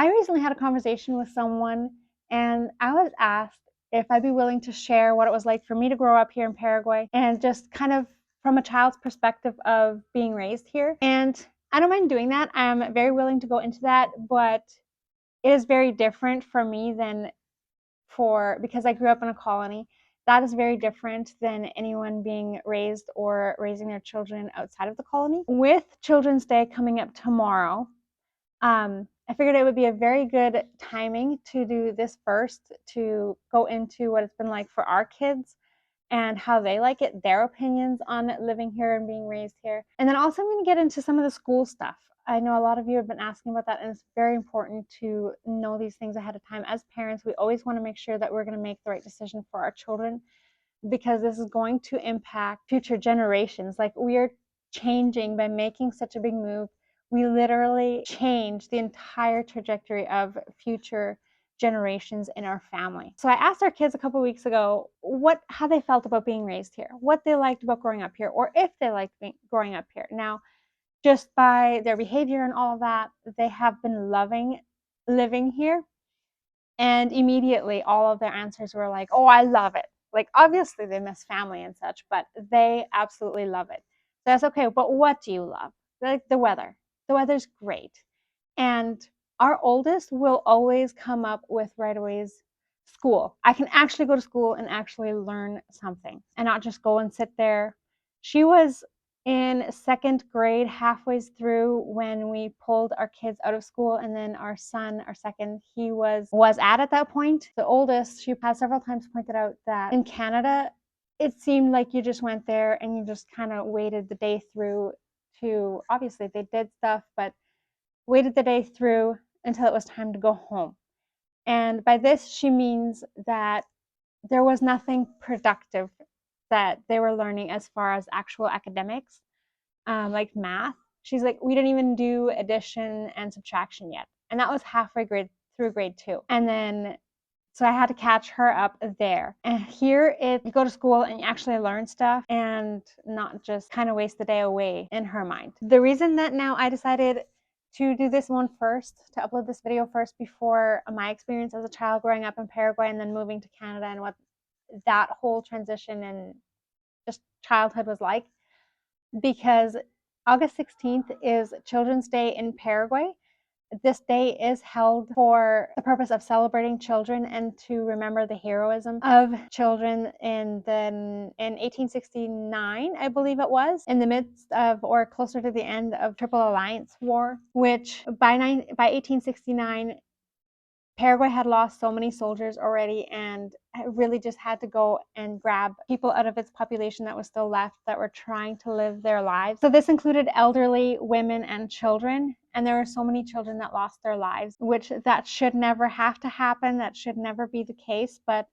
I recently had a conversation with someone, and I was asked if I'd be willing to share what it was like for me to grow up here in Paraguay and just kind of from a child's perspective of being raised here. And I don't mind doing that. I'm very willing to go into that, but it is very different for me than because I grew up in a colony. That is very different than anyone being raised or raising their children outside of the colony. With Children's Day coming up tomorrow, I figured it would be a very good timing to do this first, to go into what it's been like for our kids and how they like it, their opinions on living here and being raised here. And then also I'm going to get into some of the school stuff. I know a lot of you have been asking about that, and it's very important to know these things ahead of time. As parents, we always want to make sure that we're going to make the right decision for our children, because this is going to impact future generations. Like, we are changing by making such a big move. We literally change the entire trajectory of future generations in our family. So I asked our kids a couple weeks ago how they felt about being raised here, what they liked about growing up here, or if they liked growing up here. Now, just by their behavior and all of that, they have been loving living here. And immediately all of their answers were like, oh, I love it. Like, obviously they miss family and such, but they absolutely love it. So that's okay. But what do you love? Like, the weather. The weather's great. And our oldest will always come up with right away's school. I can actually go to school and actually learn something and not just go and sit there. She was in second grade, halfway through, when we pulled our kids out of school, and then our son, our second, he was at that point. The oldest, she has several times pointed out that in Canada, it seemed like you just went there and you just kind of waited the day through to, obviously they did stuff, but waited the day through until it was time to go home. And by this, she means that there was nothing productive that they were learning as far as actual academics, like math. She's like, we didn't even do addition and subtraction yet. And that was halfway through grade 2. And then, so I had to catch her up there. And here, if you go to school and you actually learn stuff and not just kind of waste the day away in her mind. The reason that now I decided to do this one first, to upload this video first before my experience as a child growing up in Paraguay and then moving to Canada, and what that whole transition and just childhood was like, because August 16th is Children's Day in Paraguay. This day is held for the purpose of celebrating children and to remember the heroism of children in 1869, I believe it was, in the midst of, or closer to the end of, Triple Alliance War, which by 1869, Paraguay had lost so many soldiers already, and really just had to go and grab people out of its population that was still left that were trying to live their lives. So this included elderly, women, and children. And there were so many children that lost their lives, which that should never have to happen. That should never be the case, but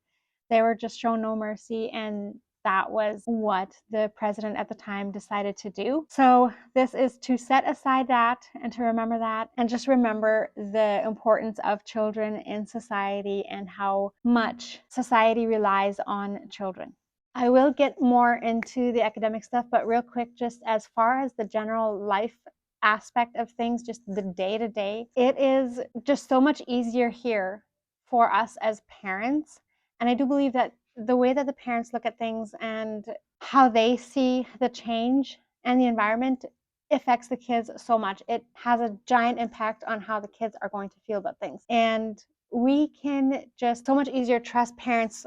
they were just shown no mercy, and that was what the president at the time decided to do. So this is to set aside that and to remember that, and just remember the importance of children in society and how much society relies on children. I will get more into the academic stuff, but real quick, just as far as the general life aspect of things, just the day-to-day, it is just so much easier here for us as parents. And I do believe that the way that the parents look at things and how they see the change and the environment affects the kids so much. It has a giant impact on how the kids are going to feel about things. And we can just so much easier trust parents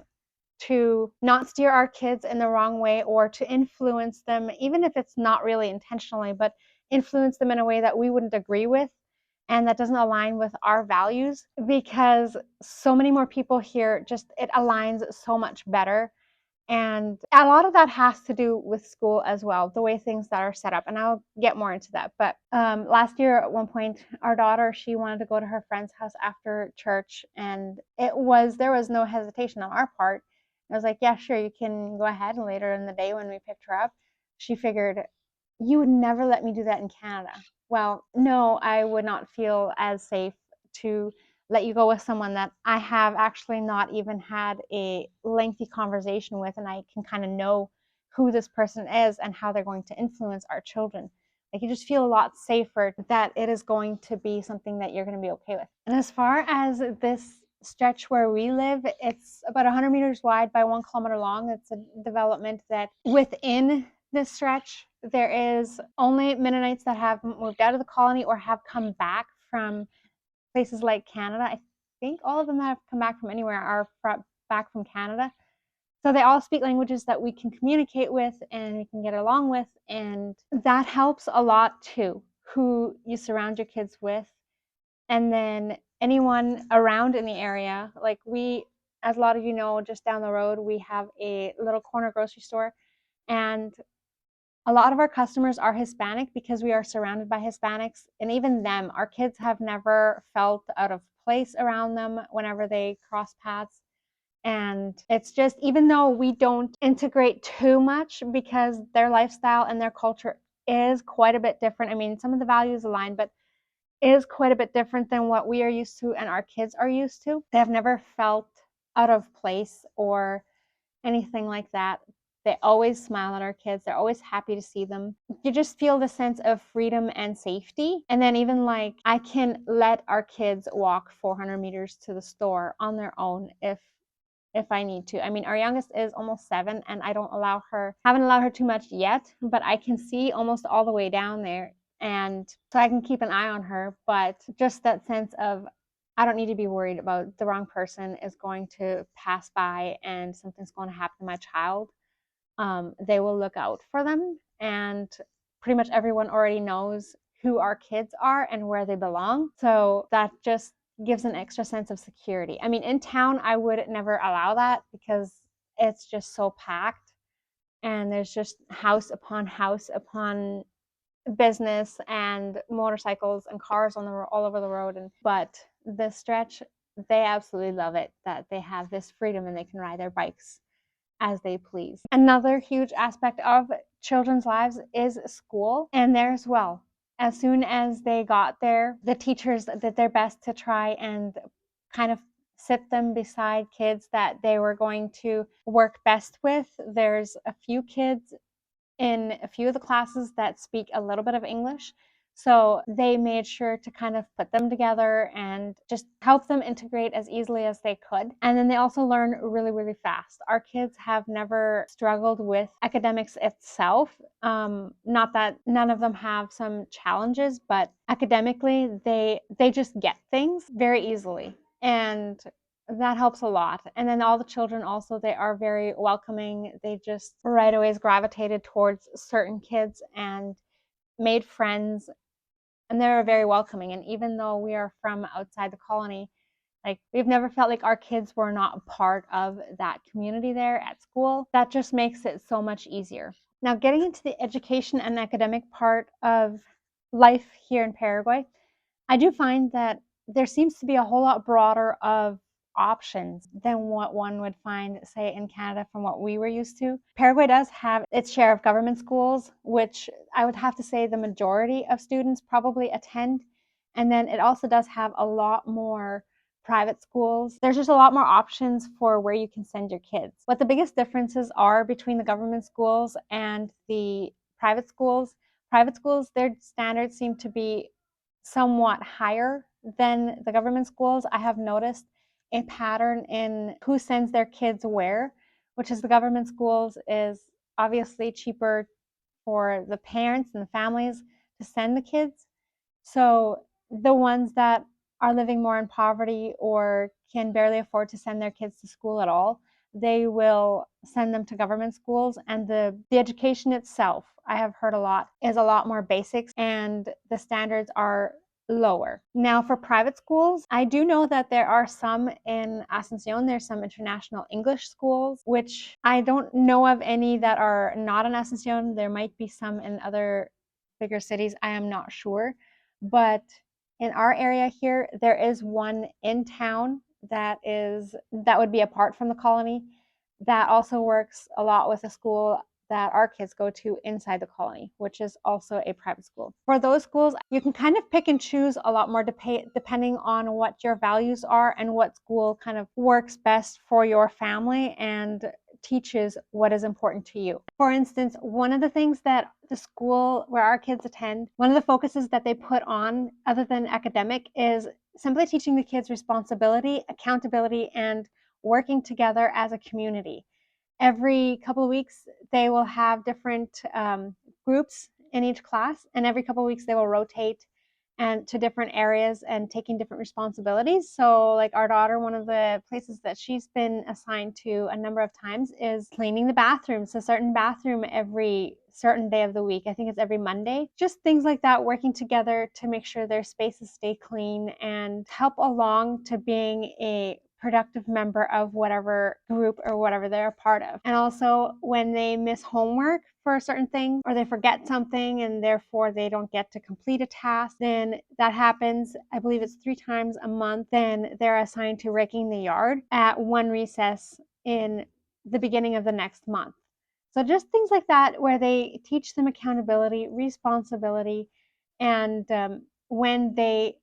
to not steer our kids in the wrong way, or to influence them, even if it's not really intentionally, but influence them in a way that we wouldn't agree with and that doesn't align with our values, because so many more people here, just it aligns so much better. And a lot of that has to do with school as well, the way things that are set up, and I'll get more into that. But last year at one point, our daughter, she wanted to go to her friend's house after church, and there was no hesitation on our part. I was like, yeah, sure, you can go ahead. And later in the day when we picked her up, she figured, you would never let me do that in Canada. Well, no, I would not feel as safe to let you go with someone that I have actually not even had a lengthy conversation with, and I can kind of know who this person is and how they're going to influence our children. Like you just feel a lot safer that it is going to be something that you're going to be okay with. And as far as this stretch where we live, it's about 100 meters wide by 1 kilometer long. It's a development that within this stretch, there is only Mennonites that have moved out of the colony or have come back from places like Canada. I think all of them that have come back from anywhere are back from Canada. So they all speak languages that we can communicate with and we can get along with. And that helps a lot too, who you surround your kids with. And then anyone around in the area, like we, as a lot of you know, just down the road, we have a little corner grocery store. And a lot of our customers are Hispanic because we are surrounded by Hispanics. And even them, our kids have never felt out of place around them whenever they cross paths. And it's just, even though we don't integrate too much because their lifestyle and their culture is quite a bit different. I mean, some of the values align, but is quite a bit different than what we are used to and our kids are used to. They have never felt out of place or anything like that. They always smile at our kids. They're always happy to see them. You just feel the sense of freedom and safety. And then even like I can let our kids walk 400 meters to the store on their own if I need to. I mean, our youngest is almost 7 and I haven't allowed her too much yet, but I can see almost all the way down there. And so I can keep an eye on her, but just that sense of I don't need to be worried about the wrong person is going to pass by and something's going to happen to my child. They will look out for them, and pretty much everyone already knows who our kids are and where they belong. So that just gives an extra sense of security. I mean, in town, I would never allow that because it's just so packed and there's just house upon business and motorcycles and cars on the all over the road. But this stretch, they absolutely love it that they have this freedom and they can ride their bikes as they please. Another huge aspect of children's lives is school, and there as well. As soon as they got there, the teachers did their best to try and kind of sit them beside kids that they were going to work best with. There's a few kids in a few of the classes that speak a little bit of English. So they made sure to kind of put them together and just help them integrate as easily as they could. And then they also learn really, really fast. Our kids have never struggled with academics itself. Not that none of them have some challenges, but academically, they just get things very easily. And that helps a lot. And then all the children also, they are very welcoming. They just right away gravitated towards certain kids and made friends, and they're very welcoming. And even though we are from outside the colony, like we've never felt like our kids were not a part of that community there at school. That just makes it so much easier. Now, getting into the education and academic part of life here in Paraguay, I do find that there seems to be a whole lot broader of options than what one would find, say, in Canada from what we were used to. Paraguay does have its share of government schools, which I would have to say the majority of students probably attend. And then it also does have a lot more private schools. There's just a lot more options for where you can send your kids. What the biggest differences are between the government schools and the private schools, their standards seem to be somewhat higher than the government schools. I have noticed a pattern in who sends their kids where, which is the government schools is obviously cheaper for the parents and the families to send the kids. So the ones that are living more in poverty or can barely afford to send their kids to school at all, they will send them to government schools. And the education itself, I have heard a lot, is a lot more basics and the standards are lower. Now for private schools, I do know that there are some in Asuncion. There's some international English schools, which I don't know of any that are not in Asuncion. There might be some in other bigger cities. I am not sure. But in our area here, there is one in town that would be apart from the colony that also works a lot with a school that our kids go to inside the colony, which is also a private school. For those schools, you can kind of pick and choose a lot more depending on what your values are and what school kind of works best for your family and teaches what is important to you. For instance, one of the things that the school where our kids attend, one of the focuses that they put on other than academic is simply teaching the kids responsibility, accountability, and working together as a community. Every couple of weeks, they will have different groups in each class, and every couple of weeks, they will rotate and to different areas and taking different responsibilities. So, like our daughter, one of the places that she's been assigned to a number of times is cleaning the bathrooms, a certain bathroom every certain day of the week. I think it's every Monday. Just things like that, working together to make sure their spaces stay clean and help along to being a productive member of whatever group or whatever they're a part of. And also when they miss homework for certain things or they forget something and therefore they don't get to complete a task, then that happens, I believe it's 3 times a month. Then they're assigned to raking the yard at one recess in the beginning of the next month. So just things like that where they teach them accountability, responsibility, and when they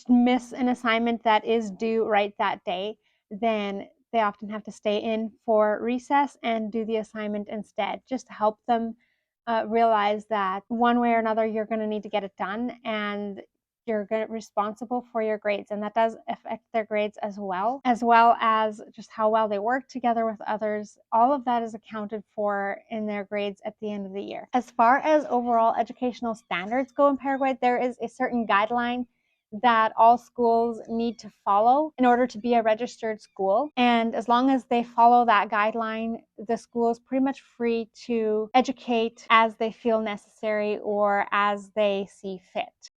miss an assignment that is due right that day, then they often have to stay in for recess and do the assignment instead, just to help them realize that one way or another you're going to need to get it done and you're responsible for your grades, and that does affect their grades as well as just how well they work together with others. All of that is accounted for in their grades at the end of the year. As far as overall educational standards go in Paraguay, there is a certain guideline that all schools need to follow in order to be a registered school. And as long as they follow that guideline, the school is pretty much free to educate as they feel necessary or as they see fit.